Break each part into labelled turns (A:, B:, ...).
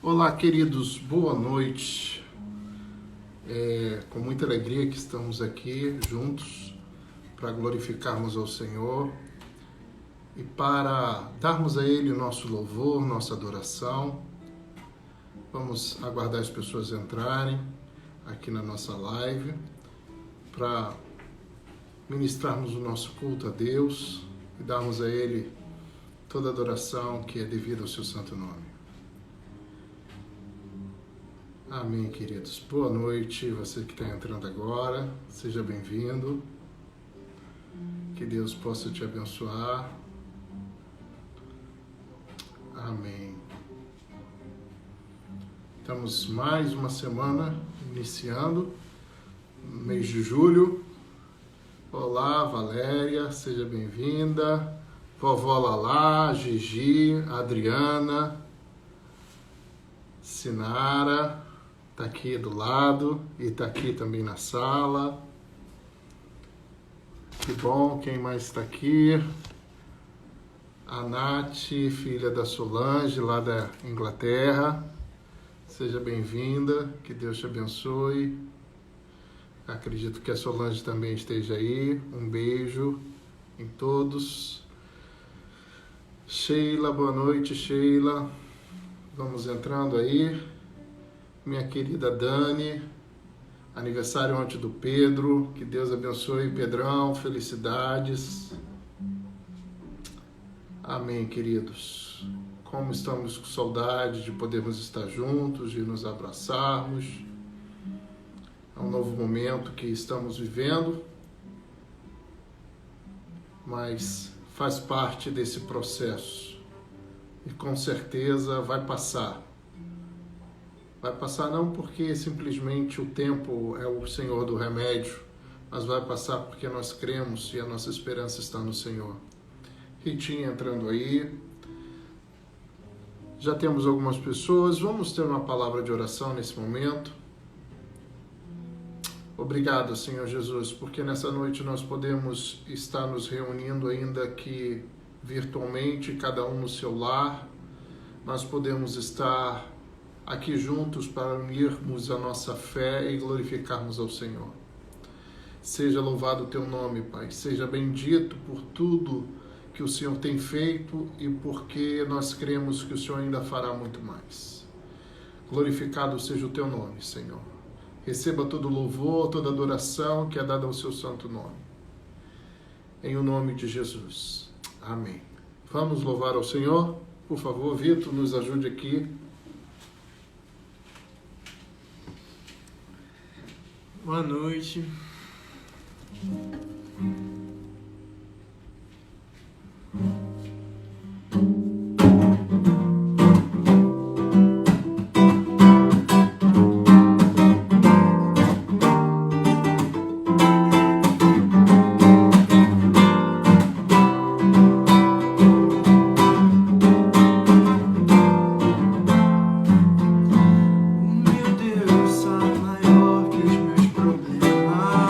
A: Olá, queridos, boa noite. Com muita alegria que estamos aqui juntos para glorificarmos ao Senhor e para darmos a Ele o nosso louvor, nossa adoração. Vamos aguardar as pessoas entrarem aqui na nossa live para ministrarmos o nosso culto a Deus e darmos a Ele toda a adoração que é devida ao seu santo nome. Amém, queridos. Boa noite, você que está entrando agora, seja bem-vindo. Que Deus possa te abençoar. Amém. Estamos mais uma semana iniciando, no mês de julho. Olá, Valéria, seja bem-vinda. Vovó Lalá, Gigi, Adriana, Sinara, está aqui do lado e está aqui também na sala. Que bom, quem mais está aqui? A Nath, filha da Solange, lá da Inglaterra. Seja bem-vinda, que Deus te abençoe. Acredito que a Solange também esteja aí. Um beijo em todos. Sheila, boa noite, Sheila. Vamos entrando aí. Minha querida Dani, aniversário ontem do Pedro, que Deus abençoe, Pedrão, felicidades. Amém, queridos. Como estamos com saudade de podermos estar juntos, de nos abraçarmos. É um novo momento que estamos vivendo, mas faz parte desse processo e com certeza vai passar. Vai passar não porque simplesmente o tempo é o Senhor do remédio, mas vai passar porque nós cremos e a nossa esperança está no Senhor. Ritinha entrando aí. Já temos algumas pessoas. Vamos ter uma palavra de oração nesse momento. Obrigado, Senhor Jesus, porque nessa noite nós podemos estar nos reunindo ainda que virtualmente, cada um no seu lar. Nós podemos estar aqui juntos para unirmos a nossa fé e glorificarmos ao Senhor. Seja louvado o teu nome, Pai. Seja bendito por tudo que o Senhor tem feito e porque nós cremos que o Senhor ainda fará muito mais. Glorificado seja o teu nome, Senhor. Receba todo louvor, toda adoração que é dada ao seu santo nome. Em o nome de Jesus. Amém. Vamos louvar ao Senhor? Por favor, Vitor, nos ajude aqui.
B: Boa noite. Meu Deus, sabe maior que os meus problemas.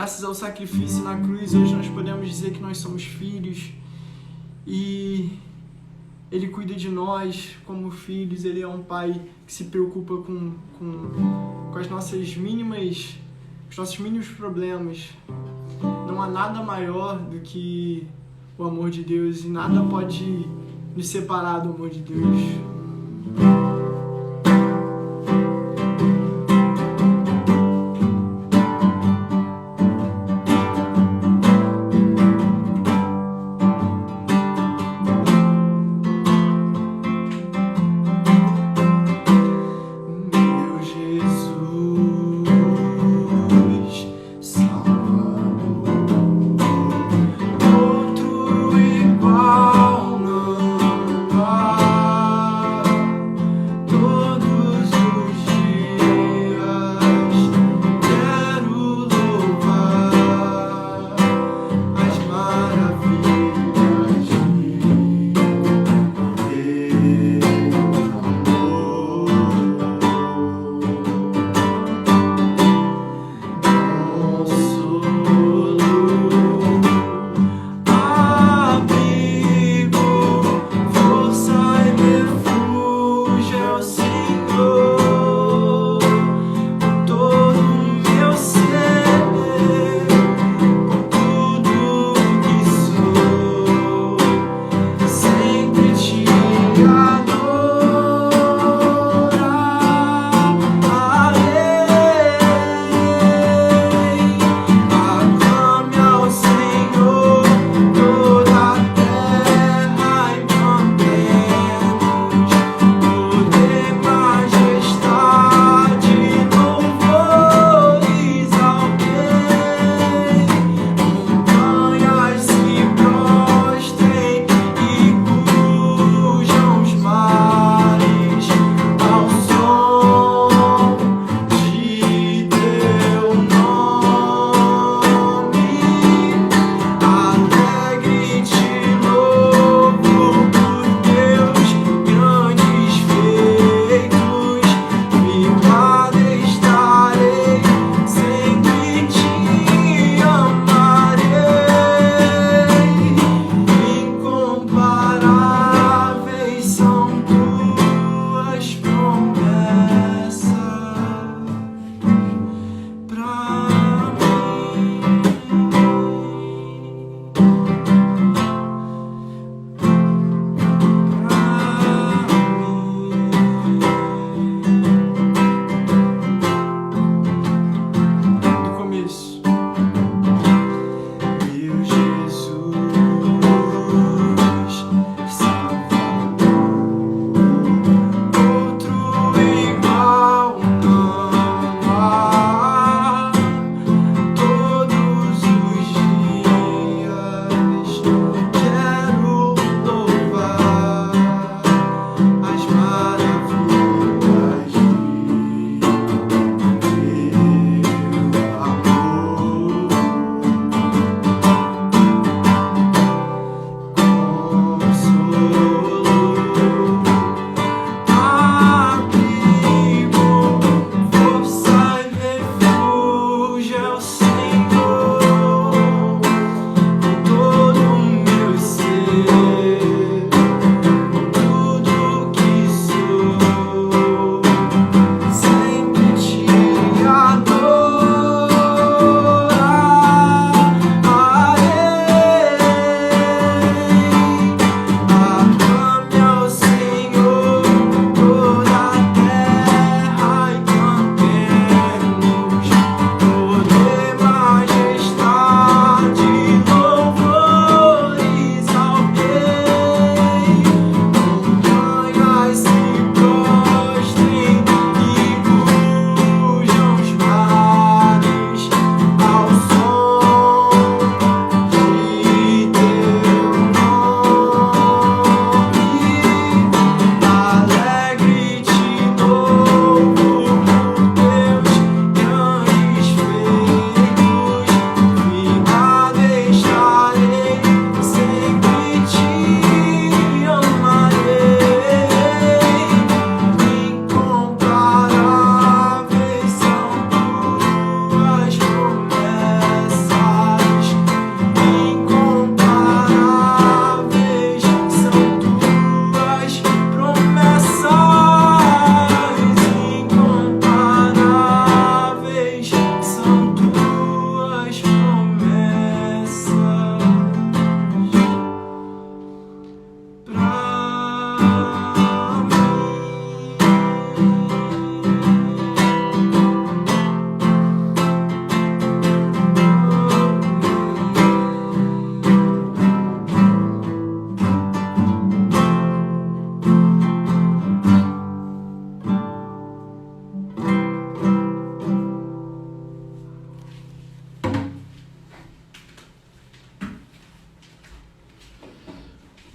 B: graças ao sacrifício na cruz, hoje nós podemos dizer que nós somos filhos e Ele cuida de nós como filhos. Ele é um pai que se preocupa com as nossas mínimas, os nossos mínimos problemas. Não há nada maior do que o amor de Deus e nada pode nos separar do amor de Deus.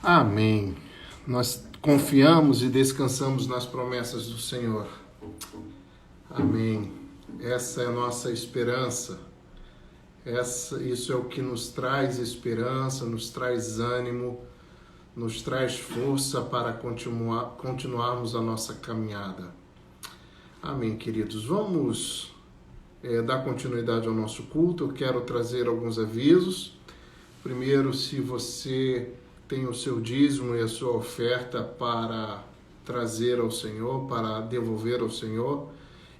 A: Amém. Nós confiamos e descansamos nas promessas do Senhor. Amém. Essa é a nossa esperança. Isso é o que nos traz esperança, nos traz ânimo, nos traz força para continuarmos a nossa caminhada. Amém, queridos. Vamos dar continuidade ao nosso culto. Eu quero trazer alguns avisos. Primeiro, se você tem o seu dízimo e a sua oferta para trazer ao Senhor, para devolver ao Senhor,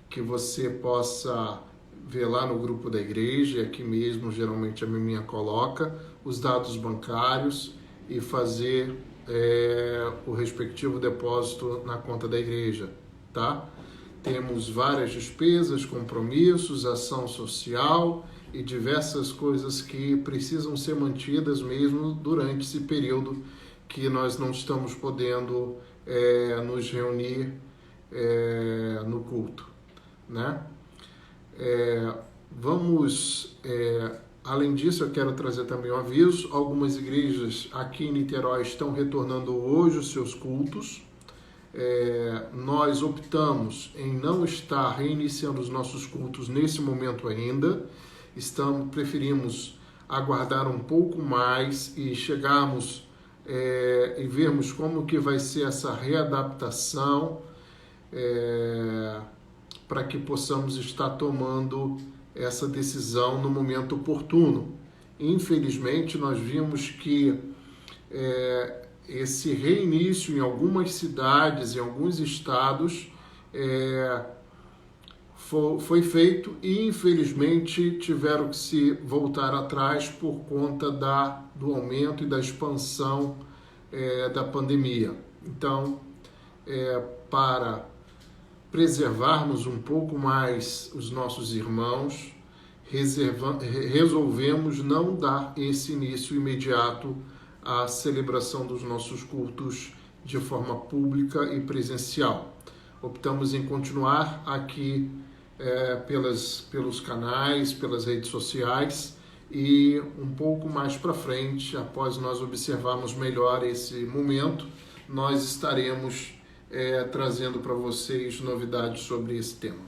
A: que você possa ver lá no grupo da igreja, aqui mesmo geralmente a minha coloca, os dados bancários e fazer o respectivo depósito na conta da igreja, tá? Temos várias despesas, compromissos, ação social e diversas coisas que precisam ser mantidas mesmo durante esse período que nós não estamos podendo nos reunir no culto, né? Além disso, eu quero trazer também um aviso. Algumas igrejas aqui em Niterói estão retornando hoje os seus cultos. Nós optamos em não estar reiniciando os nossos cultos nesse momento ainda. Preferimos aguardar um pouco mais e chegarmos e vermos como que vai ser essa readaptação para que possamos estar tomando essa decisão no momento oportuno. Infelizmente, nós vimos que esse reinício em algumas cidades, em alguns estados, foi feito e, infelizmente, tiveram que se voltar atrás por conta do aumento e da expansão da pandemia. Então, para preservarmos um pouco mais os nossos irmãos, resolvemos não dar esse início imediato à celebração dos nossos cultos de forma pública e presencial. Optamos em continuar aqui pelos canais, pelas redes sociais, e um pouco mais para frente, após nós observarmos melhor esse momento, nós estaremos trazendo para vocês novidades sobre esse tema,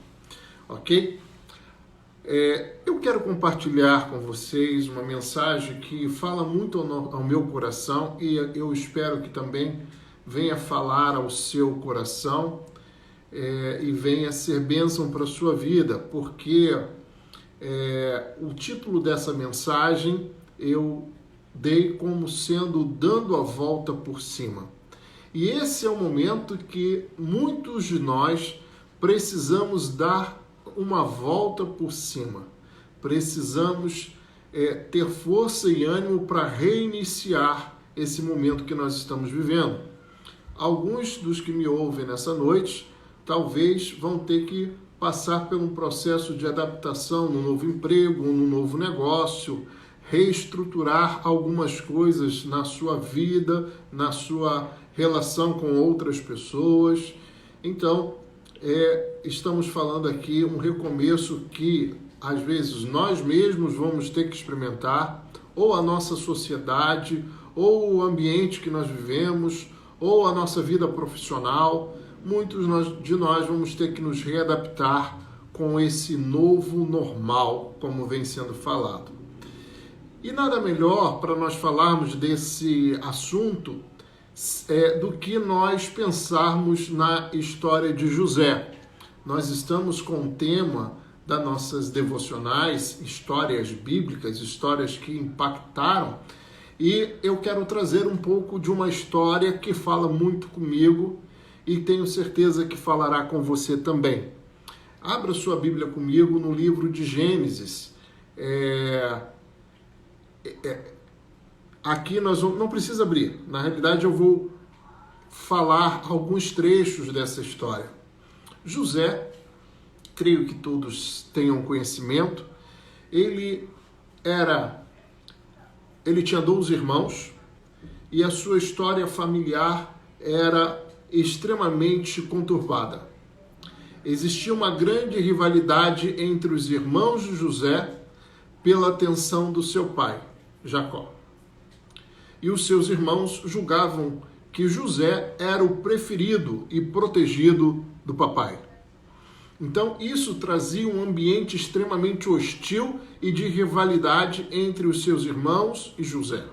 A: ok? Eu quero compartilhar com vocês uma mensagem que fala muito ao meu coração e eu espero que também venha falar ao seu coração e venha ser bênção para a sua vida, porque o título dessa mensagem eu dei como sendo dando a volta por cima. E esse é o momento que muitos de nós precisamos dar uma volta por cima. Precisamos ter força e ânimo para reiniciar esse momento que nós estamos vivendo. Alguns dos que me ouvem nessa noite talvez vão ter que passar por um processo de adaptação no novo emprego, no novo negócio, reestruturar algumas coisas na sua vida, na sua relação com outras pessoas. Então, estamos falando aqui um recomeço que, às vezes, nós mesmos vamos ter que experimentar, ou a nossa sociedade, ou o ambiente que nós vivemos, ou a nossa vida profissional. Muitos de nós vamos ter que nos readaptar com esse novo normal, como vem sendo falado. E nada melhor para nós falarmos desse assunto do que nós pensarmos na história de José. Nós estamos com o tema das nossas devocionais, histórias bíblicas, histórias que impactaram, e eu quero trazer um pouco de uma história que fala muito comigo e tenho certeza que falará com você também. Abra sua Bíblia comigo no livro de Gênesis. Aqui nós não precisa abrir, na realidade eu vou falar alguns trechos dessa história. José, creio que todos tenham conhecimento, ele tinha 12 irmãos e a sua história familiar era extremamente conturbada. Existia uma grande rivalidade entre os irmãos de José pela atenção do seu pai, Jacó. e os seus irmãos julgavam que José era o preferido e protegido do papai. Então, isso trazia um ambiente extremamente hostil e de rivalidade entre os seus irmãos e José.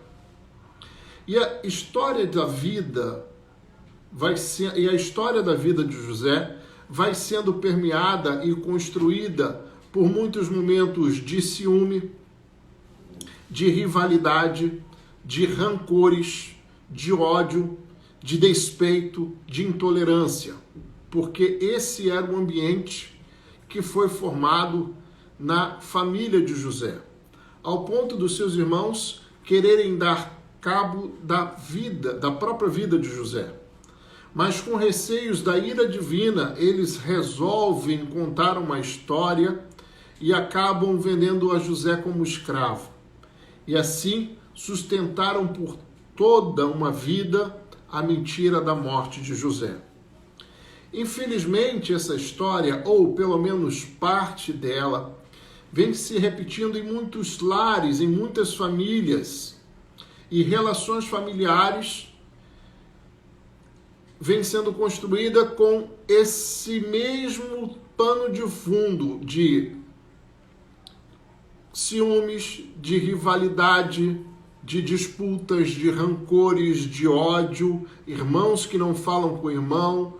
A: E a história da vida de José vai sendo permeada e construída por muitos momentos de ciúme, de rivalidade, de rancores, de ódio, de despeito, de intolerância, porque esse era o ambiente que foi formado na família de José, ao ponto dos seus irmãos quererem dar cabo da própria vida de José. Mas com receios da ira divina, eles resolvem contar uma história e acabam vendendo a José como escravo. E assim sustentaram por toda uma vida a mentira da morte de José. Infelizmente, essa história, ou pelo menos parte dela, vem se repetindo em muitos lares, em muitas famílias, e relações familiares vem sendo construída com esse mesmo pano de fundo de ciúmes, de rivalidade, de disputas, de rancores, de ódio, irmãos que não falam com o irmão,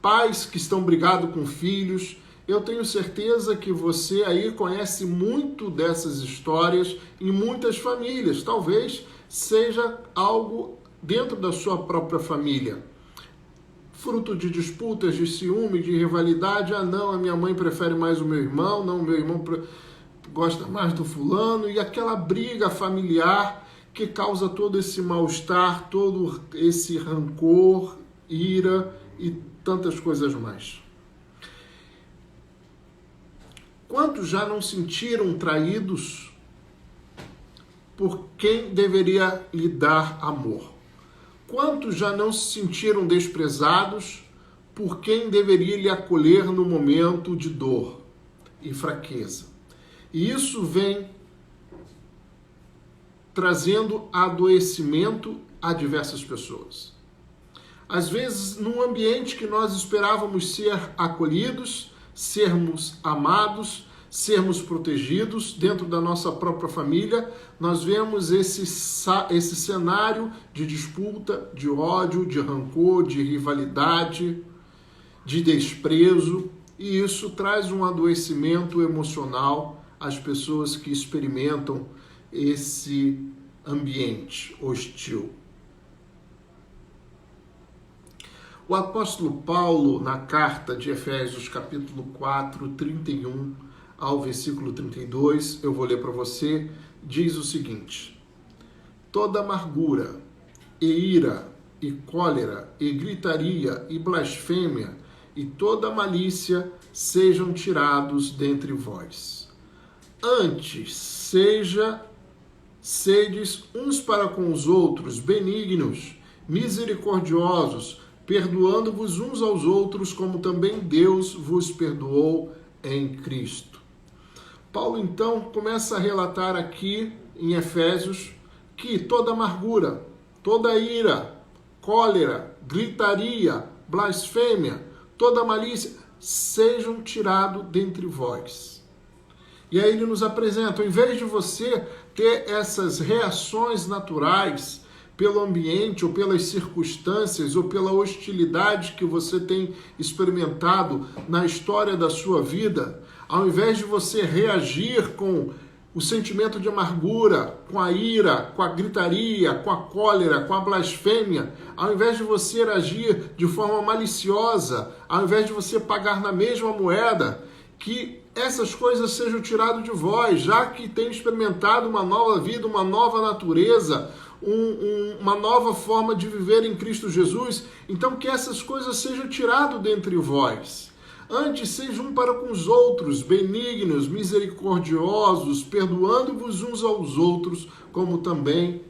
A: pais que estão brigados com filhos. Eu tenho certeza que você aí conhece muito dessas histórias em muitas famílias. Talvez seja algo dentro da sua própria família. Fruto de disputas, de ciúme, de rivalidade. Ah, não, a minha mãe prefere mais o meu irmão. Não, o meu irmão gosta mais do fulano. E aquela briga familiar que causa todo esse mal-estar, todo esse rancor, ira e tantas coisas mais. Quantos já não sentiram traídos por quem deveria lhe dar amor? Quantos já não se sentiram desprezados por quem deveria lhe acolher no momento de dor e fraqueza? E isso vem trazendo adoecimento a diversas pessoas. Às vezes, num ambiente que nós esperávamos ser acolhidos, sermos amados, sermos protegidos dentro da nossa própria família, nós vemos esse cenário de disputa, de ódio, de rancor, de rivalidade, de desprezo, e isso traz um adoecimento emocional às pessoas que experimentam esse ambiente hostil. O apóstolo Paulo, na carta de Efésios, capítulo 4, 31 ao versículo 32, eu vou ler para você, diz o seguinte: toda amargura, e ira, e cólera, e gritaria, e blasfêmia, e toda malícia sejam tirados dentre vós. Antes, sedes uns para com os outros benignos, misericordiosos, perdoando-vos uns aos outros, como também Deus vos perdoou em Cristo. Paulo, então, começa a relatar aqui em Efésios que toda amargura, toda ira, cólera, gritaria, blasfêmia, toda malícia, sejam tirados dentre vós. E aí ele nos apresenta, ao invés de você ter essas reações naturais pelo ambiente ou pelas circunstâncias ou pela hostilidade que você tem experimentado na história da sua vida, ao invés de você reagir com o sentimento de amargura, com a ira, com a gritaria, com a cólera, com a blasfêmia, ao invés de você agir de forma maliciosa, ao invés de você pagar na mesma moeda, que essas coisas sejam tiradas de vós, já que tem experimentado uma nova vida, uma nova natureza, uma nova forma de viver em Cristo Jesus. Então que essas coisas sejam tiradas dentre vós. Antes, sejam um para com os outros, benignos, misericordiosos, perdoando-vos uns aos outros, como também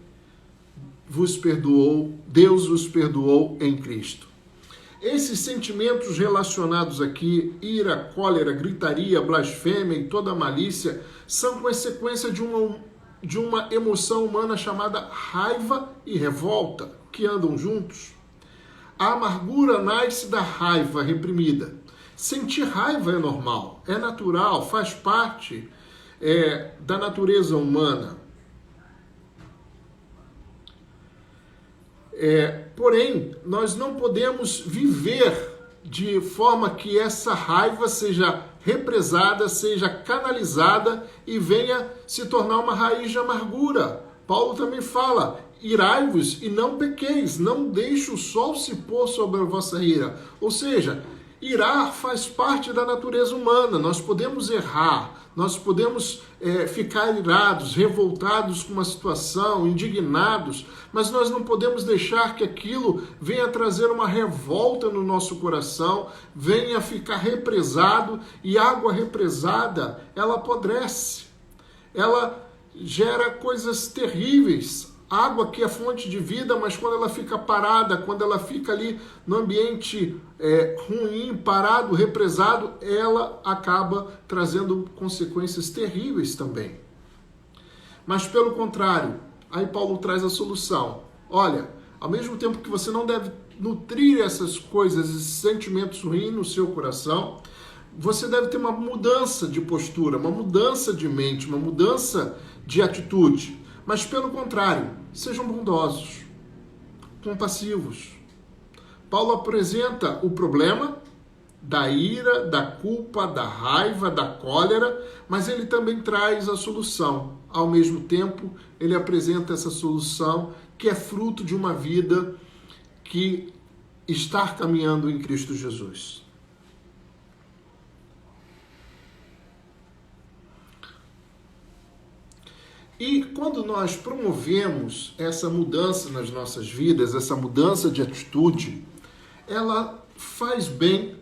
A: Deus vos perdoou em Cristo. Esses sentimentos relacionados aqui, ira, cólera, gritaria, blasfêmia e toda malícia, são consequência de uma de uma emoção humana chamada raiva e revolta, que andam juntos. A amargura nasce da raiva reprimida. Sentir raiva é normal, é natural, faz parte da natureza humana. Porém, nós não podemos viver de forma que essa raiva seja represada, seja canalizada e venha se tornar uma raiz de amargura. Paulo também fala: irai-vos e não pequeis, não deixe o sol se pôr sobre a vossa ira. Ou seja, irar faz parte da natureza humana. Nós podemos errar, nós podemos ficar irados, revoltados com uma situação, indignados, mas nós não podemos deixar que aquilo venha trazer uma revolta no nosso coração, venha ficar represado, e água represada, ela apodrece, ela gera coisas terríveis. Água que é fonte de vida, mas quando ela fica parada, quando ela fica ali no ambiente ruim, parado, represado, ela acaba trazendo consequências terríveis também. Mas pelo contrário, aí Paulo traz a solução. Olha, ao mesmo tempo que você não deve nutrir essas coisas, esses sentimentos ruins no seu coração, você deve ter uma mudança de postura, uma mudança de mente, uma mudança de atitude. Mas, pelo contrário, sejam bondosos, compassivos. Paulo apresenta o problema da ira, da culpa, da raiva, da cólera, mas ele também traz a solução. Ao mesmo tempo, ele apresenta essa solução que é fruto de uma vida que está caminhando em Cristo Jesus. E quando nós promovemos essa mudança nas nossas vidas, essa mudança de atitude, ela faz bem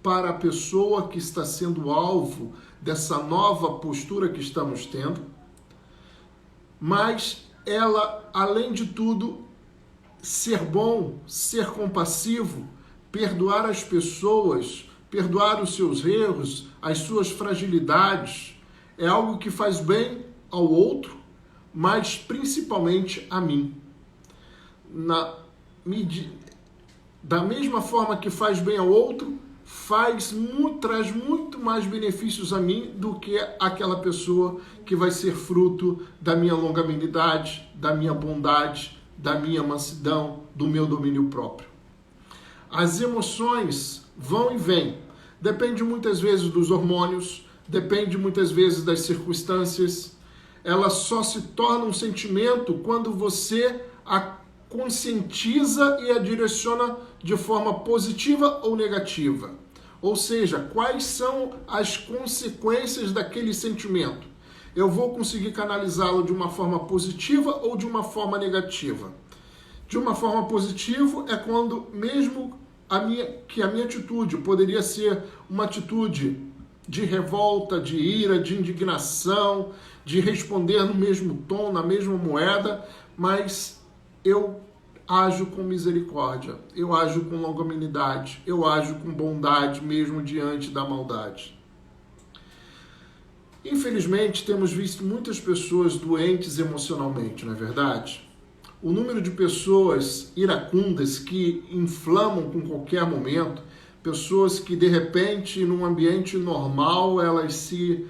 A: para a pessoa que está sendo alvo dessa nova postura que estamos tendo, mas ela, além de tudo, ser bom, ser compassivo, perdoar as pessoas, perdoar os seus erros, as suas fragilidades, é algo que faz bem ao outro, mas principalmente a mim. Da mesma forma que faz bem ao outro, traz muito mais benefícios a mim do que aquela pessoa que vai ser fruto da minha longanimidade, da minha bondade, da minha mansidão, do meu domínio próprio. As emoções vão e vêm. Depende muitas vezes dos hormônios, depende muitas vezes das circunstâncias. Ela só se torna um sentimento quando você a conscientiza e a direciona de forma positiva ou negativa. Ou seja, quais são as consequências daquele sentimento? Eu vou conseguir canalizá-lo de uma forma positiva ou de uma forma negativa? De uma forma positiva é quando mesmo que a minha atitude poderia ser uma atitude de revolta, de ira, de indignação, de responder no mesmo tom, na mesma moeda, mas eu ajo com misericórdia, eu ajo com longanimidade, eu ajo com bondade mesmo diante da maldade. Infelizmente, temos visto muitas pessoas doentes emocionalmente, não é verdade? O número de pessoas iracundas que inflamam com qualquer momento, pessoas que de repente, num ambiente normal, elas se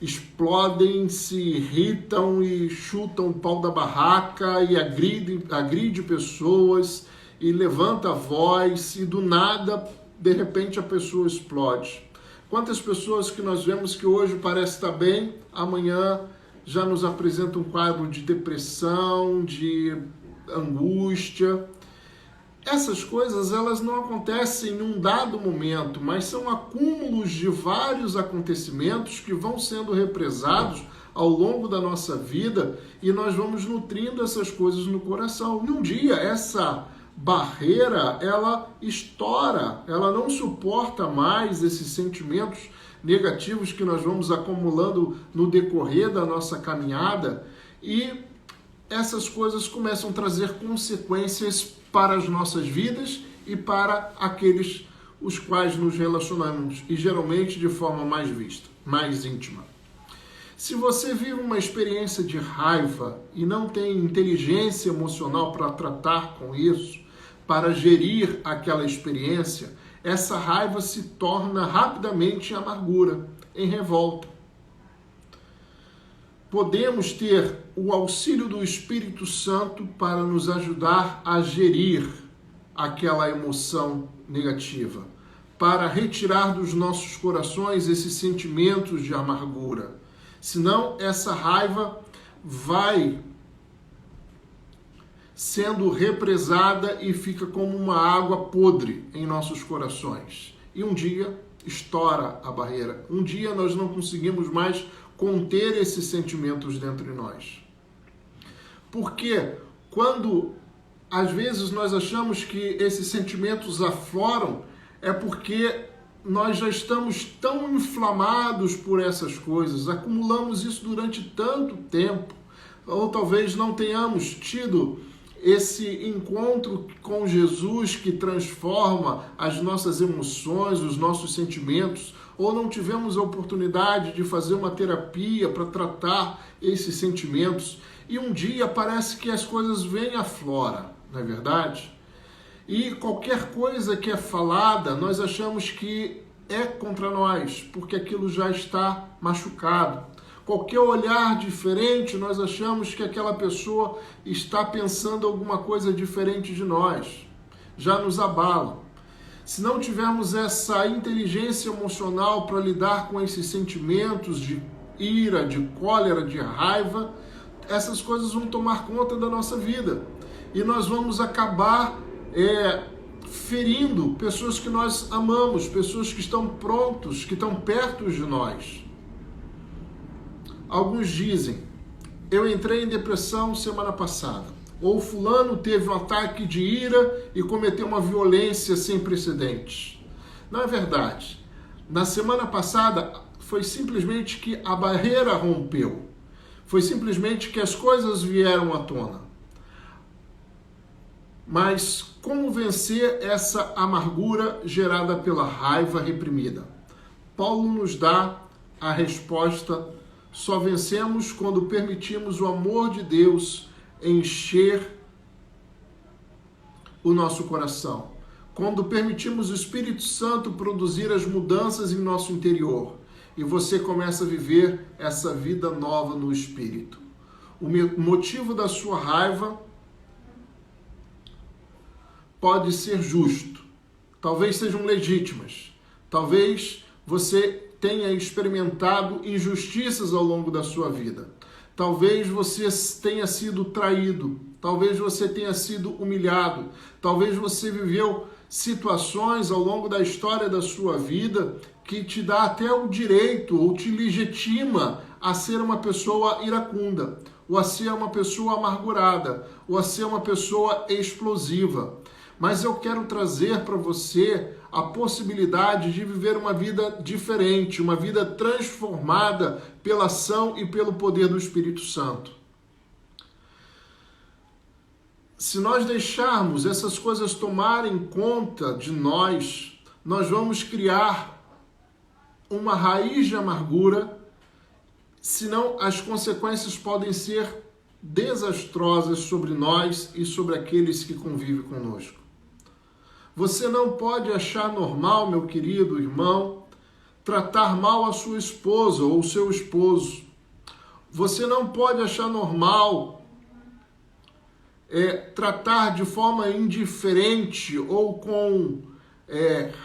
A: explodem, se irritam e chutam o pau da barraca e agride pessoas e levanta a voz e do nada, de repente, a pessoa explode. Quantas pessoas que nós vemos que hoje parece estar bem, amanhã já nos apresenta um quadro de depressão, de angústia. Essas coisas, elas não acontecem em um dado momento, mas são acúmulos de vários acontecimentos que vão sendo represados ao longo da nossa vida e nós vamos nutrindo essas coisas no coração. E um dia, essa barreira, ela estoura, ela não suporta mais esses sentimentos negativos que nós vamos acumulando no decorrer da nossa caminhada e essas coisas começam a trazer consequências para as nossas vidas e para aqueles os quais nos relacionamos, e geralmente de forma mais íntima. Se você vive uma experiência de raiva e não tem inteligência emocional para tratar com isso, para gerir aquela experiência, essa raiva se torna rapidamente em amargura, em revolta. Podemos ter o auxílio do Espírito Santo para nos ajudar a gerir aquela emoção negativa, para retirar dos nossos corações esses sentimentos de amargura. Senão, essa raiva vai sendo represada e fica como uma água podre em nossos corações. E um dia estoura a barreira. Um dia nós não conseguimos mais conter esses sentimentos dentro de nós. Porque quando às vezes nós achamos que esses sentimentos afloram, é porque nós já estamos tão inflamados por essas coisas, acumulamos isso durante tanto tempo, ou talvez não tenhamos tido esse encontro com Jesus que transforma as nossas emoções, os nossos sentimentos, ou não tivemos a oportunidade de fazer uma terapia para tratar esses sentimentos, e um dia parece que as coisas vêm à flora, não é verdade? E qualquer coisa que é falada, nós achamos que é contra nós, porque aquilo já está machucado. Qualquer olhar diferente, nós achamos que aquela pessoa está pensando alguma coisa diferente de nós. Já nos abala. Se não tivermos essa inteligência emocional para lidar com esses sentimentos de ira, de cólera, de raiva, essas coisas vão tomar conta da nossa vida. E nós vamos acabar ferindo pessoas que nós amamos, pessoas que estão prontos, que estão perto de nós. Alguns dizem, eu entrei em depressão semana passada, ou fulano teve um ataque de ira e cometeu uma violência sem precedentes. Não é verdade. Na semana passada foi simplesmente que a barreira rompeu, foi simplesmente que as coisas vieram à tona. Mas como vencer essa amargura gerada pela raiva reprimida? Paulo nos dá a resposta: só vencemos quando permitimos o amor de Deus encher o nosso coração. Quando permitimos o Espírito Santo produzir as mudanças em nosso interior. E você começa a viver essa vida nova no Espírito. O motivo da sua raiva pode ser justo, talvez sejam legítimas, talvez você tenha experimentado injustiças ao longo da sua vida, talvez você tenha sido traído, talvez você tenha sido humilhado, talvez você viveu situações ao longo da história da sua vida que te dá até o direito ou te legitima a ser uma pessoa iracunda, ou a ser uma pessoa amargurada, ou a ser uma pessoa explosiva. Mas eu quero trazer para você a possibilidade de viver uma vida diferente, uma vida transformada pela ação e pelo poder do Espírito Santo. Se nós deixarmos essas coisas tomarem conta de nós, nós vamos criar uma raiz de amargura, senão as consequências podem ser desastrosas sobre nós e sobre aqueles que convivem conosco. Você não pode achar normal, meu querido irmão, tratar mal a sua esposa ou o seu esposo. Você não pode achar normal tratar de forma indiferente ou com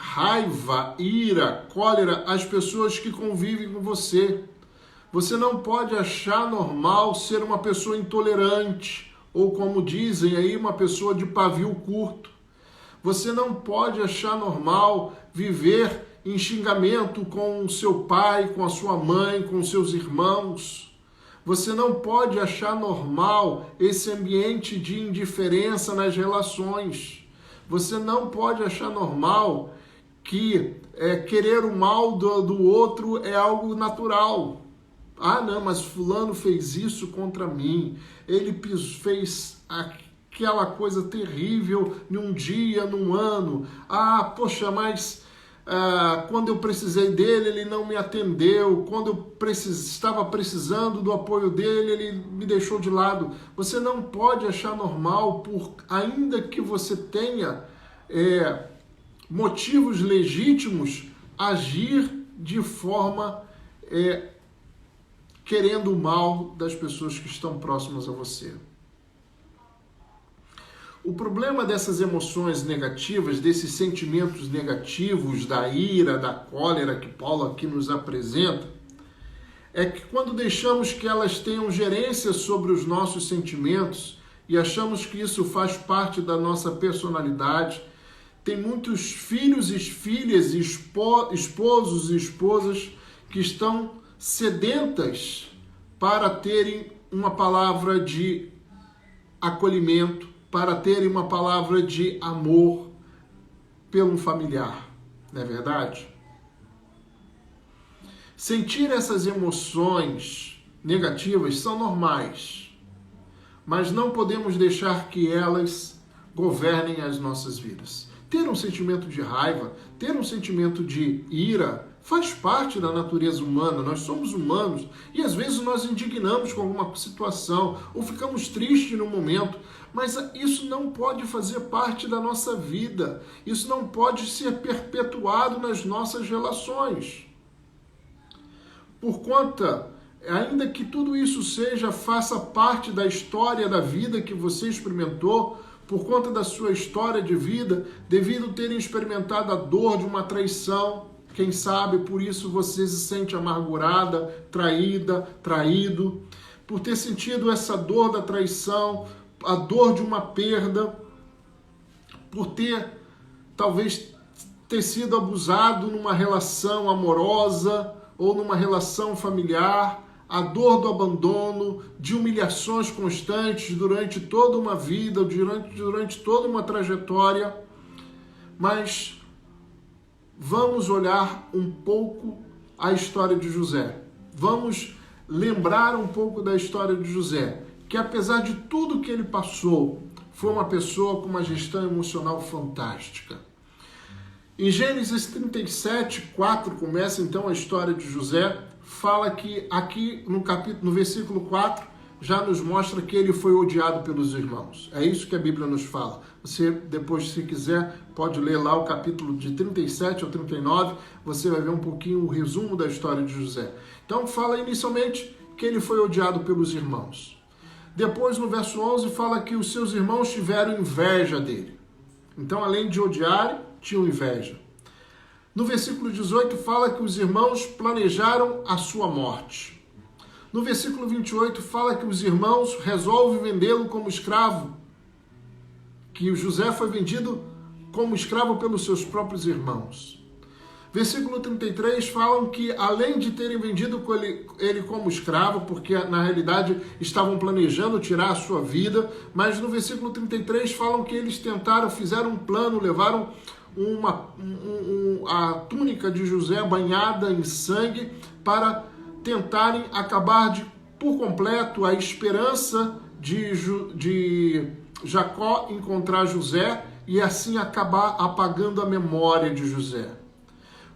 A: raiva, ira, cólera as pessoas que convivem com você. Você não pode achar normal ser uma pessoa intolerante ou, como dizem aí, uma pessoa de pavio curto. Você não pode achar normal viver em xingamento com o seu pai, com a sua mãe, com seus irmãos. Você não pode achar normal esse ambiente de indiferença nas relações. Você não pode achar normal que querer o mal do outro é algo natural. Ah, não, mas fulano fez isso contra mim. Ele fez aquela coisa terrível num dia, num ano. Ah, poxa, mas quando eu precisei dele, ele não me atendeu. Quando eu estava precisando do apoio dele, ele me deixou de lado. Você não pode achar normal, ainda que você tenha motivos legítimos, agir de forma querendo o mal das pessoas que estão próximas a você. O problema dessas emoções negativas, desses sentimentos negativos, da ira, da cólera que Paulo aqui nos apresenta, é que quando deixamos que elas tenham gerência sobre os nossos sentimentos e achamos que isso faz parte da nossa personalidade, tem muitos filhos e filhas, esposos e esposas que estão sedentas para terem uma palavra de acolhimento, para terem uma palavra de amor pelo familiar, não é verdade? Sentir essas emoções negativas são normais, mas não podemos deixar que elas governem as nossas vidas. Ter um sentimento de raiva, ter um sentimento de ira, faz parte da natureza humana. Nós somos humanos e às vezes nós indignamos com alguma situação ou ficamos tristes no momento, mas isso não pode fazer parte da nossa vida. Isso não pode ser perpetuado nas nossas relações. Por conta, ainda que tudo isso faça parte da história da vida que você experimentou, por conta da sua história de vida, devido terem experimentado a dor de uma traição, quem sabe por isso você se sente amargurada, traída, traído, por ter sentido essa dor da traição, a dor de uma perda, por talvez ter sido abusado numa relação amorosa ou numa relação familiar, a dor do abandono, de humilhações constantes durante toda uma vida, durante toda uma trajetória, mas vamos olhar um pouco a história de José. Vamos lembrar um pouco da história de José, que apesar de tudo que ele passou, foi uma pessoa com uma gestão emocional fantástica. Em Gênesis 37:4 começa então a história de José. Fala que aqui no versículo 4 já nos mostra que ele foi odiado pelos irmãos. É isso que a Bíblia nos fala. Você depois, se quiser, pode ler lá o capítulo de 37 ao 39, você vai ver um pouquinho o resumo da história de José. Então fala inicialmente que ele foi odiado pelos irmãos. Depois, no verso 11, fala que os seus irmãos tiveram inveja dele. Então, além de odiarem, tinham inveja. No versículo 18, fala que os irmãos planejaram a sua morte. No versículo 28, fala que os irmãos resolvem vendê-lo como escravo, que o José foi vendido como escravo pelos seus próprios irmãos. Versículo 33, falam que além de terem vendido ele como escravo, porque na realidade estavam planejando tirar a sua vida, mas no versículo 33 falam que eles fizeram um plano, levaram a túnica de José banhada em sangue para tentarem acabar por completo a esperança de Jacó encontrar José e assim acabar apagando a memória de José.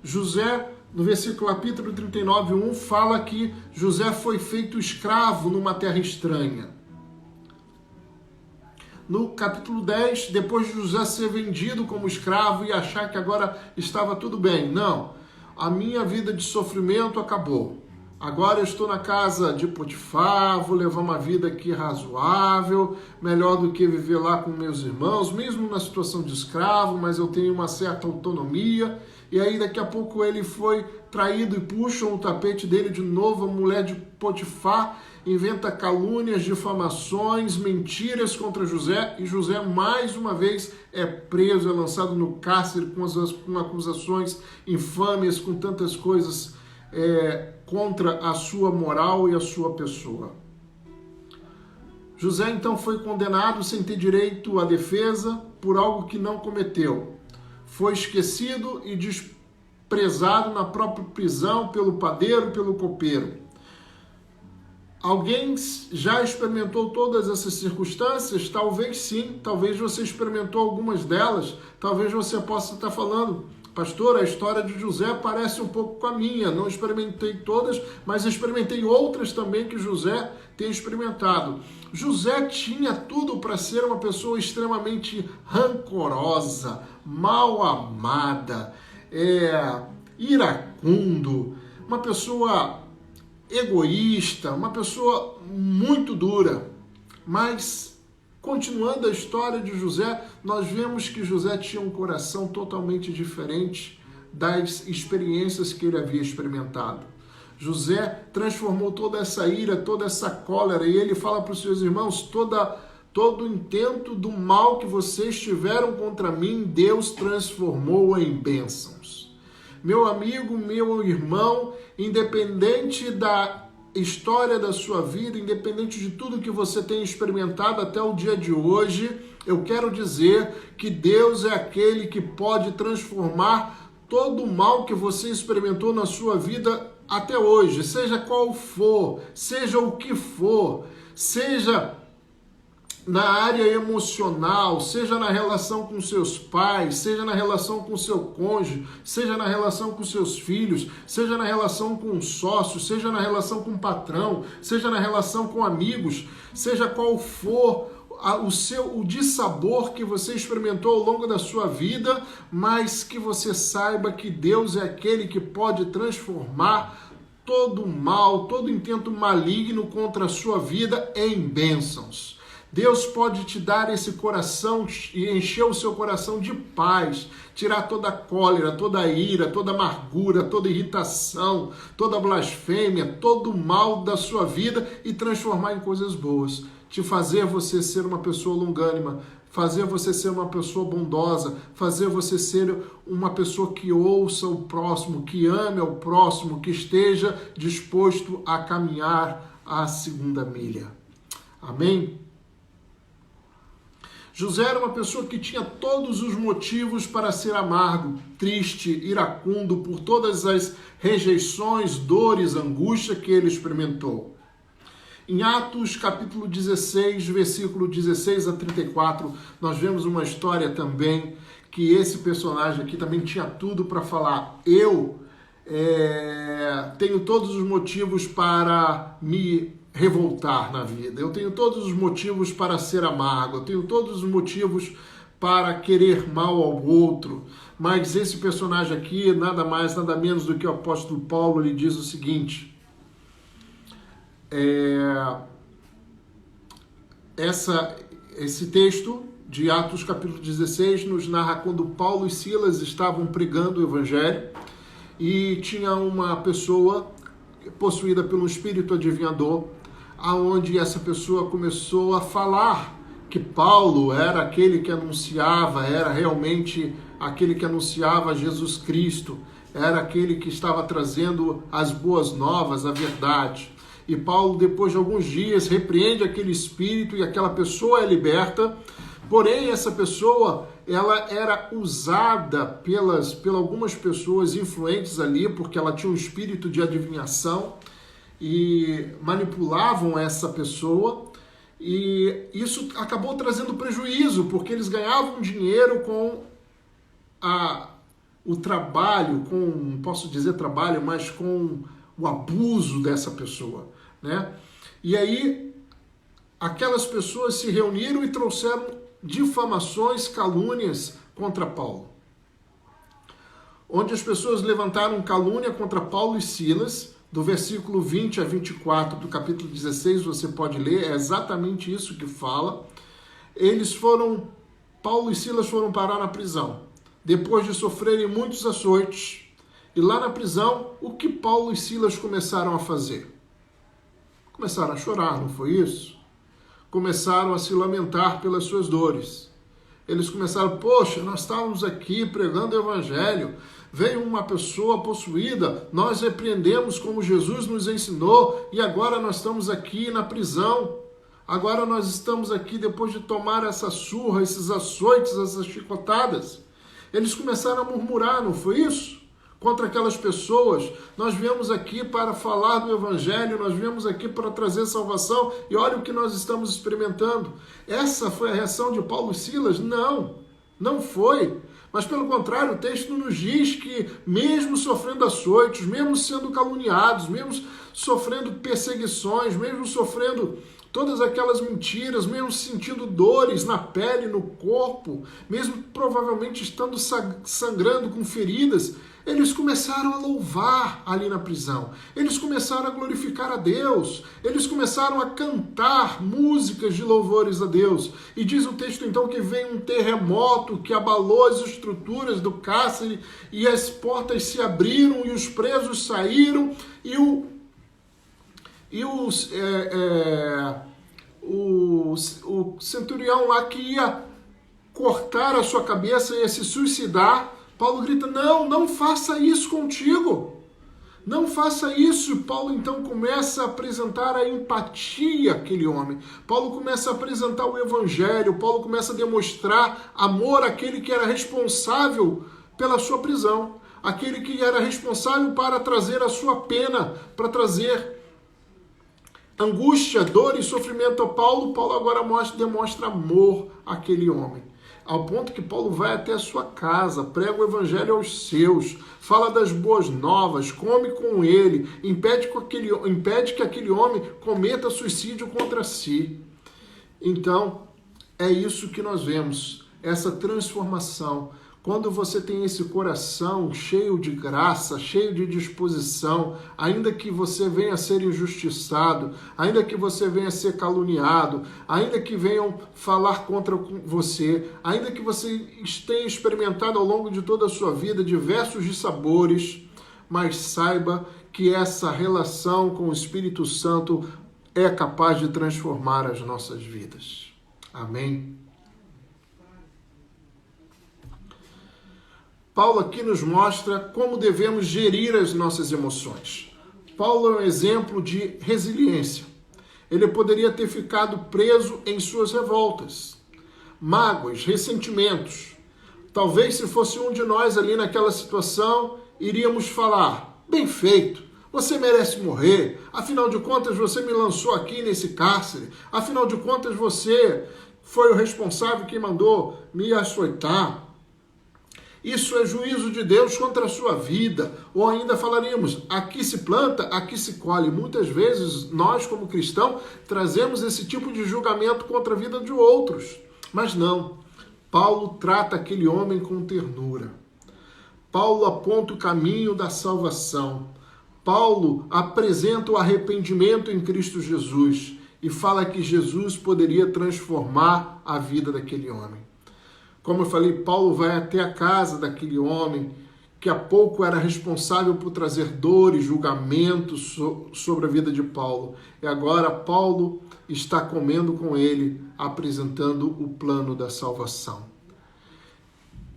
A: José, no capítulo 39:1, fala que José foi feito escravo numa terra estranha. No capítulo 10, depois de José ser vendido como escravo e achar que agora estava tudo bem. Não, a minha vida de sofrimento acabou. Agora eu estou na casa de Potifar, vou levar uma vida aqui razoável, melhor do que viver lá com meus irmãos, mesmo na situação de escravo, mas eu tenho uma certa autonomia. E aí daqui a pouco ele foi traído e puxam o tapete dele de novo, a mulher de Potifar inventa calúnias, difamações, mentiras contra José, e José mais uma vez é preso, é lançado no cárcere com acusações infames, com tantas coisas contra a sua moral e a sua pessoa. José então foi condenado sem ter direito à defesa por algo que não cometeu. Foi esquecido e desprezado na própria prisão pelo padeiro e pelo copeiro. Alguém já experimentou todas essas circunstâncias? Talvez sim, talvez você experimentou algumas delas, talvez você possa estar falando, Pastor, a história de José parece um pouco com a minha. Não experimentei todas, mas experimentei outras também que José tem experimentado. José tinha tudo para ser uma pessoa extremamente rancorosa, mal amada, iracundo, uma pessoa egoísta, uma pessoa muito dura. Mas, continuando a história de José, nós vemos que José tinha um coração totalmente diferente das experiências que ele havia experimentado. José transformou toda essa ira, toda essa cólera, e ele fala para os seus irmãos, todo o intento do mal que vocês tiveram contra mim, Deus transformou em bênçãos. Meu amigo, meu irmão, independente da história da sua vida, independente de tudo que você tem experimentado até o dia de hoje, eu quero dizer que Deus é aquele que pode transformar todo o mal que você experimentou na sua vida até hoje, seja qual for, seja o que for, seja na área emocional, seja na relação com seus pais, seja na relação com seu cônjuge, seja na relação com seus filhos, seja na relação com um sócio, seja na relação com um patrão, seja na relação com amigos, seja qual for o dissabor que você experimentou ao longo da sua vida, mas que você saiba que Deus é aquele que pode transformar todo o mal, todo intento maligno contra a sua vida em bênçãos. Deus pode te dar esse coração e encher o seu coração de paz, tirar toda a cólera, toda a ira, toda a amargura, toda a irritação, toda a blasfêmia, todo o mal da sua vida e transformar em coisas boas. Te fazer você ser uma pessoa longânima, fazer você ser uma pessoa bondosa, fazer você ser uma pessoa que ouça o próximo, que ame ao próximo, que esteja disposto a caminhar a segunda milha. Amém? José era uma pessoa que tinha todos os motivos para ser amargo, triste, iracundo por todas as rejeições, dores, angústia que ele experimentou. Em Atos capítulo 16, versículo 16 a 34, nós vemos uma história também que esse personagem aqui também tinha tudo para falar. Eu tenho todos os motivos para me revoltar na vida, eu tenho todos os motivos para ser amargo, eu tenho todos os motivos para querer mal ao outro, mas esse personagem aqui, nada mais, nada menos do que o apóstolo Paulo, ele diz o seguinte, esse texto de Atos capítulo 16 nos narra quando Paulo e Silas estavam pregando o evangelho e tinha uma pessoa possuída pelo espírito adivinhador, aonde essa pessoa começou a falar que Paulo era aquele que anunciava, era realmente aquele que anunciava Jesus Cristo, era aquele que estava trazendo as boas novas, a verdade. E Paulo, depois de alguns dias, repreende aquele espírito e aquela pessoa é liberta, porém essa pessoa, ela era usada por algumas pessoas influentes ali, porque ela tinha um espírito de adivinhação, e manipulavam essa pessoa, e isso acabou trazendo prejuízo, porque eles ganhavam dinheiro com o trabalho, não posso dizer trabalho, mas com o abuso dessa pessoa, né? E aí, aquelas pessoas se reuniram e trouxeram difamações, calúnias contra Paulo, onde as pessoas levantaram calúnia contra Paulo e Silas. Do versículo 20 a 24 do capítulo 16, você pode ler, é exatamente isso que fala. Paulo e Silas foram parar na prisão, depois de sofrerem muitos açoites. E lá na prisão, o que Paulo e Silas começaram a fazer? Começaram a chorar, não foi isso? Começaram a se lamentar pelas suas dores. Eles começaram, poxa, nós estávamos aqui pregando o evangelho, veio uma pessoa possuída, nós repreendemos como Jesus nos ensinou e agora nós estamos aqui na prisão. Agora nós estamos aqui depois de tomar essa surra, esses açoites, essas chicotadas. Eles começaram a murmurar, não foi isso? Contra aquelas pessoas. Nós viemos aqui para falar do evangelho, nós viemos aqui para trazer salvação e olha o que nós estamos experimentando. Essa foi a reação de Paulo e Silas? Não. Não foi. Mas, pelo contrário, o texto nos diz que, mesmo sofrendo açoites, mesmo sendo caluniados, mesmo sofrendo perseguições, mesmo sofrendo todas aquelas mentiras, mesmo sentindo dores na pele, no corpo, mesmo provavelmente estando sangrando com feridas, eles começaram a louvar ali na prisão. Eles começaram a glorificar a Deus. Eles começaram a cantar músicas de louvores a Deus. E diz o texto então que veio um terremoto que abalou as estruturas do cárcere e as portas se abriram e os presos saíram e o centurião lá que ia cortar a sua cabeça, ia se suicidar, Paulo grita, não faça isso contigo. Não faça isso. E Paulo então começa a apresentar a empatia àquele homem. Paulo começa a apresentar o evangelho. Paulo começa a demonstrar amor àquele que era responsável pela sua prisão. Aquele que era responsável para trazer a sua pena, para trazer angústia, dor e sofrimento a Paulo. Paulo agora demonstra amor àquele homem. Ao ponto que Paulo vai até a sua casa, prega o evangelho aos seus, fala das boas novas, come com ele, impede que aquele homem cometa suicídio contra si. Então, é isso que nós vemos, essa transformação. Quando você tem esse coração cheio de graça, cheio de disposição, ainda que você venha a ser injustiçado, ainda que você venha a ser caluniado, ainda que venham falar contra você, ainda que você tenha experimentado ao longo de toda a sua vida diversos dissabores, mas saiba que essa relação com o Espírito Santo é capaz de transformar as nossas vidas. Amém? Paulo aqui nos mostra como devemos gerir as nossas emoções. Paulo é um exemplo de resiliência. Ele poderia ter ficado preso em suas revoltas, mágoas, ressentimentos. Talvez se fosse um de nós ali naquela situação, iríamos falar, bem feito, você merece morrer, afinal de contas você me lançou aqui nesse cárcere, afinal de contas você foi o responsável que mandou me açoitar. Isso é juízo de Deus contra a sua vida. Ou ainda falaríamos, aqui se planta, aqui se colhe. Muitas vezes nós, como cristãos, trazemos esse tipo de julgamento contra a vida de outros. Mas não. Paulo trata aquele homem com ternura. Paulo aponta o caminho da salvação. Paulo apresenta o arrependimento em Cristo Jesus e fala que Jesus poderia transformar a vida daquele homem. Como eu falei, Paulo vai até a casa daquele homem que há pouco era responsável por trazer dor e julgamento sobre a vida de Paulo. E agora Paulo está comendo com ele, apresentando o plano da salvação.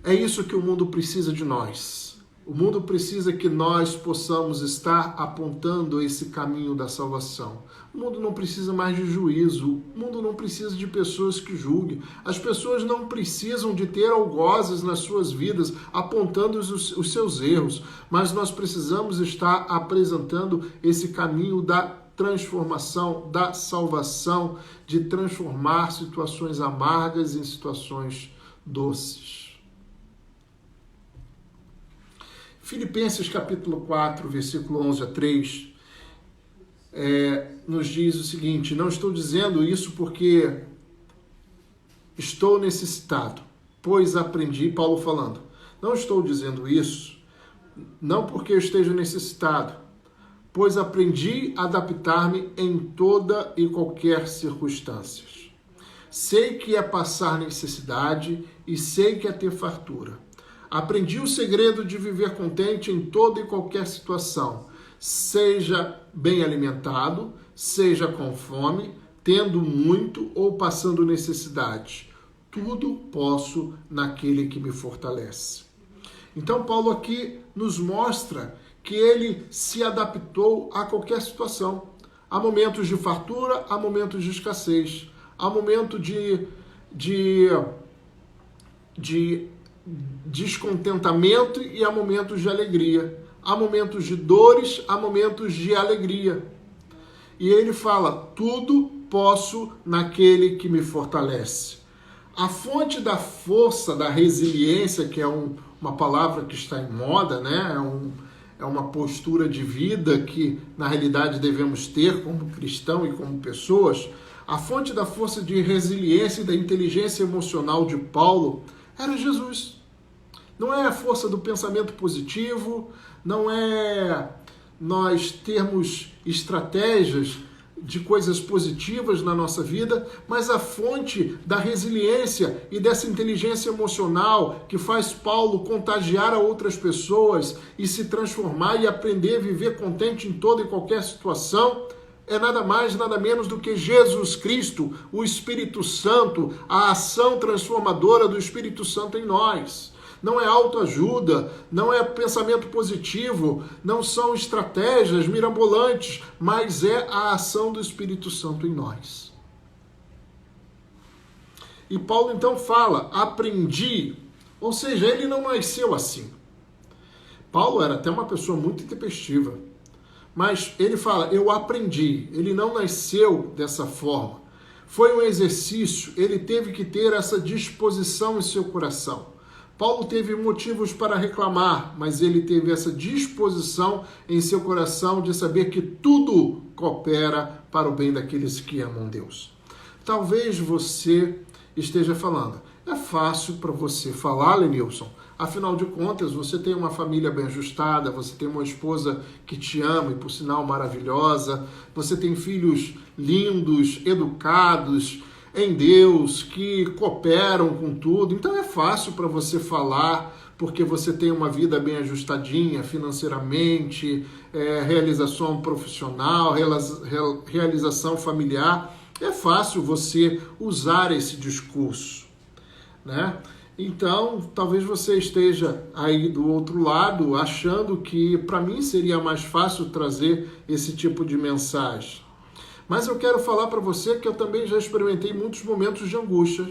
A: É isso que o mundo precisa de nós. O mundo precisa que nós possamos estar apontando esse caminho da salvação. O mundo não precisa mais de juízo. O mundo não precisa de pessoas que julguem. As pessoas não precisam de ter algozes nas suas vidas apontando os seus erros. Mas nós precisamos estar apresentando esse caminho da transformação, da salvação, de transformar situações amargas em situações doces. Filipenses capítulo 4, versículo 11 a 3, nos diz o seguinte, não estou dizendo isso porque estou necessitado, pois aprendi, Paulo falando, não estou dizendo isso, não porque eu esteja necessitado, pois aprendi a adaptar-me em toda e qualquer circunstância. Sei que é passar necessidade e sei que é ter fartura. Aprendi o segredo de viver contente em toda e qualquer situação, seja bem alimentado, seja com fome, tendo muito ou passando necessidade. Tudo posso naquele que me fortalece. Então Paulo aqui nos mostra que ele se adaptou a qualquer situação. Há momentos de fartura, há momentos de escassez, há momentos de descontentamento e há momentos de alegria. Há momentos de dores, há momentos de alegria. E ele fala, tudo posso naquele que me fortalece. A fonte da força, da resiliência, que é uma palavra que está em moda, né? É uma postura de vida que, na realidade, devemos ter como cristão e como pessoas. A fonte da força de resiliência e da inteligência emocional de Paulo era Jesus. Não é a força do pensamento positivo, não é nós termos estratégias de coisas positivas na nossa vida, mas a fonte da resiliência e dessa inteligência emocional que faz Paulo contagiar a outras pessoas e se transformar e aprender a viver contente em toda e qualquer situação é nada mais, nada menos do que Jesus Cristo, o Espírito Santo, a ação transformadora do Espírito Santo em nós. Não é autoajuda, não é pensamento positivo, não são estratégias mirabolantes, mas é a ação do Espírito Santo em nós. E Paulo então fala, aprendi, ou seja, ele não nasceu assim. Paulo era até uma pessoa muito intempestiva, mas ele fala, eu aprendi, ele não nasceu dessa forma. Foi um exercício, ele teve que ter essa disposição em seu coração. Paulo teve motivos para reclamar, mas ele teve essa disposição em seu coração de saber que tudo coopera para o bem daqueles que amam Deus. Talvez você esteja falando, é fácil para você falar, Lenilson, afinal de contas você tem uma família bem ajustada, você tem uma esposa que te ama e por sinal maravilhosa, você tem filhos lindos, educados, em Deus, que cooperam com tudo. Então é fácil para você falar, porque você tem uma vida bem ajustadinha financeiramente, realização profissional, realização familiar. É fácil você usar esse discurso, né? Então, talvez você esteja aí do outro lado, achando que para mim seria mais fácil trazer esse tipo de mensagem. Mas eu quero falar para você que eu também já experimentei muitos momentos de angústia.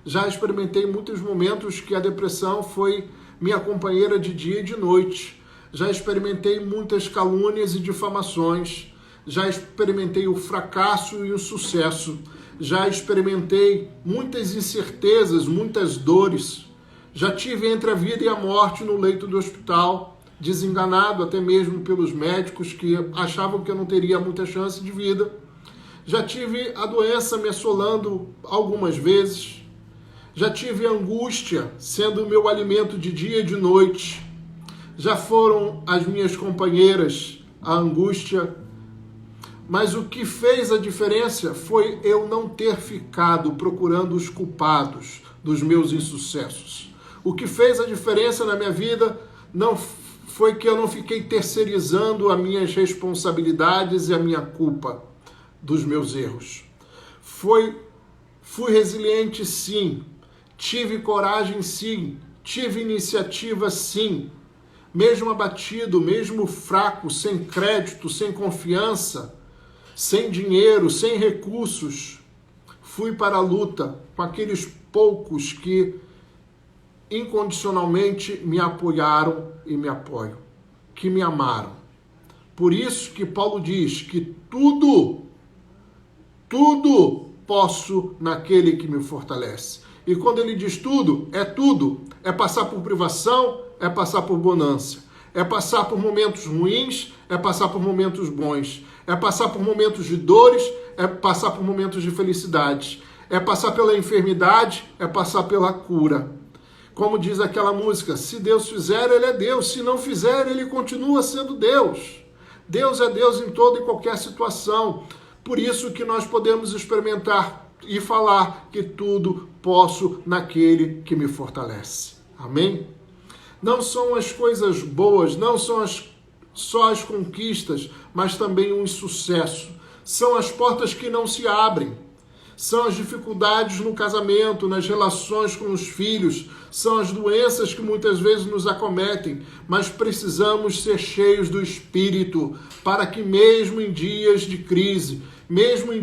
A: Já experimentei muitos momentos que a depressão foi minha companheira de dia e de noite. Já experimentei muitas calúnias e difamações. Já experimentei o fracasso e o sucesso. Já experimentei muitas incertezas, muitas dores. Já tive entre a vida e a morte no leito do hospital, desenganado até mesmo pelos médicos que achavam que eu não teria muita chance de vida. Já tive a doença me assolando algumas vezes. Já tive angústia sendo o meu alimento de dia e de noite. Já foram as minhas companheiras a angústia. Mas o que fez a diferença foi eu não ter ficado procurando os culpados dos meus insucessos. O que fez a diferença na minha vida não foi que eu não fiquei terceirizando as minhas responsabilidades e a minha culpa dos meus erros. Fui resiliente, sim. Tive coragem, sim. Tive iniciativa, sim. Mesmo abatido, mesmo fraco, sem crédito, sem confiança, sem dinheiro, sem recursos, fui para a luta com aqueles poucos que incondicionalmente me apoiaram e me apoiam, que me amaram. Por isso que Paulo diz que tudo posso naquele que me fortalece. E quando ele diz tudo, é passar por privação, é passar por bonança, é passar por momentos ruins, é passar por momentos bons, é passar por momentos de dores, é passar por momentos de felicidade, é passar pela enfermidade, é passar pela cura. Como diz aquela música, se Deus fizer, Ele é Deus, se não fizer, Ele continua sendo Deus. Deus é Deus em toda e qualquer situação. Por isso que nós podemos experimentar e falar que tudo posso naquele que me fortalece. Amém? Não são as coisas boas, não são só as conquistas, mas também um sucesso. São as portas que não se abrem. São as dificuldades no casamento, nas relações com os filhos, são as doenças que muitas vezes nos acometem, mas precisamos ser cheios do Espírito para que mesmo em dias de crise, mesmo em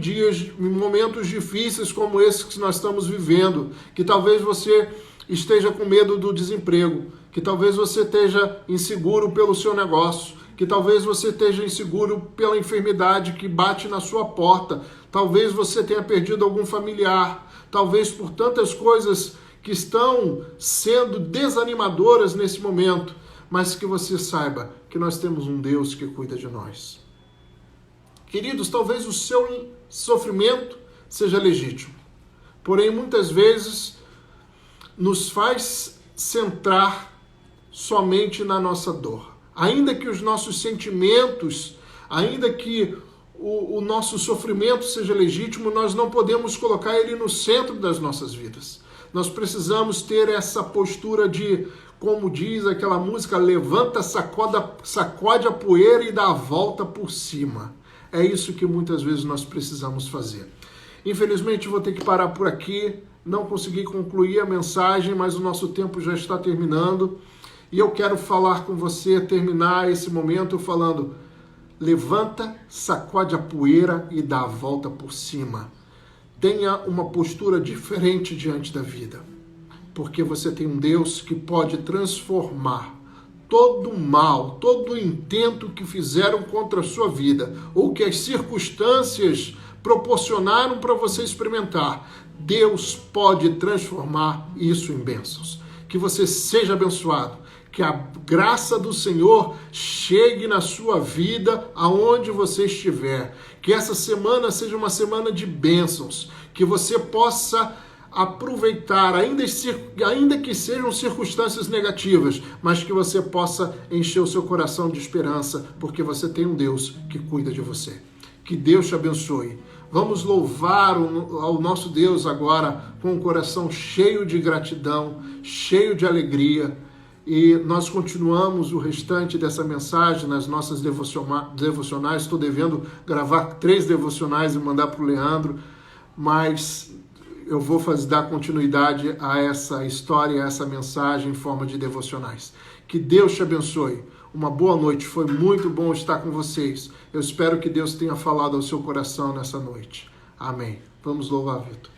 A: momentos difíceis como esse que nós estamos vivendo, que talvez você esteja com medo do desemprego, que talvez você esteja inseguro pelo seu negócio, que talvez você esteja inseguro pela enfermidade que bate na sua porta, talvez você tenha perdido algum familiar, talvez por tantas coisas que estão sendo desanimadoras nesse momento, mas que você saiba que nós temos um Deus que cuida de nós. Queridos, talvez o seu sofrimento seja legítimo, porém muitas vezes nos faz centrar somente na nossa dor. Ainda que os nossos sentimentos, ainda que o nosso sofrimento seja legítimo, nós não podemos colocar ele no centro das nossas vidas. Nós precisamos ter essa postura de, como diz aquela música, levanta, sacode a poeira e dá a volta por cima. É isso que muitas vezes nós precisamos fazer. Infelizmente vou ter que parar por aqui, não consegui concluir a mensagem, mas o nosso tempo já está terminando. E eu quero falar com você, terminar esse momento falando: levanta, sacode a poeira e dá a volta por cima. Tenha uma postura diferente diante da vida, porque você tem um Deus que pode transformar todo o mal, todo o intento que fizeram contra a sua vida, ou que as circunstâncias proporcionaram para você experimentar. Deus pode transformar isso em bênçãos. Que você seja abençoado. Que a graça do Senhor chegue na sua vida aonde você estiver. Que essa semana seja uma semana de bênçãos. Que você possa aproveitar, ainda que sejam circunstâncias negativas, mas que você possa encher o seu coração de esperança, porque você tem um Deus que cuida de você. Que Deus te abençoe. Vamos louvar ao nosso Deus agora com um coração cheio de gratidão, cheio de alegria. E nós continuamos o restante dessa mensagem nas nossas devocionais. Estou devendo gravar 3 devocionais e mandar para o Leandro, mas eu vou dar continuidade a essa história, a essa mensagem em forma de devocionais. Que Deus te abençoe. Uma boa noite, foi muito bom estar com vocês. Eu espero que Deus tenha falado ao seu coração nessa noite. Amém. Vamos louvar, Vitor.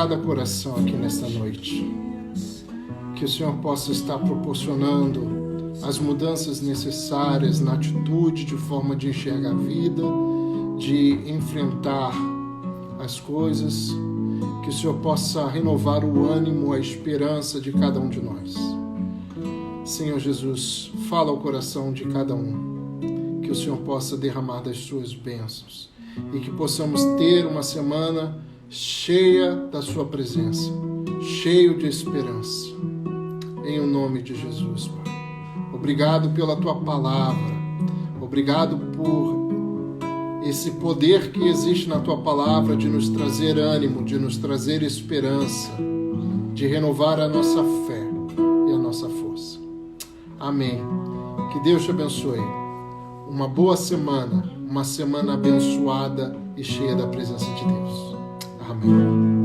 A: cada coração aqui nesta noite. Que o Senhor possa estar proporcionando as mudanças necessárias na atitude, de forma de enxergar a vida, de enfrentar as coisas. Que o Senhor possa renovar o ânimo, a esperança de cada um de nós. Senhor Jesus, fala ao coração de cada um. Que o Senhor possa derramar das suas bênçãos. E que possamos ter uma semana cheia da sua presença, cheio de esperança. Em o nome de Jesus, Pai. Obrigado pela tua palavra. Obrigado por esse poder que existe na tua palavra de nos trazer ânimo, de nos trazer esperança, de renovar a nossa fé e a nossa força. Amém. Que Deus te abençoe. Uma boa semana, uma semana abençoada e cheia da presença de Deus. Amém.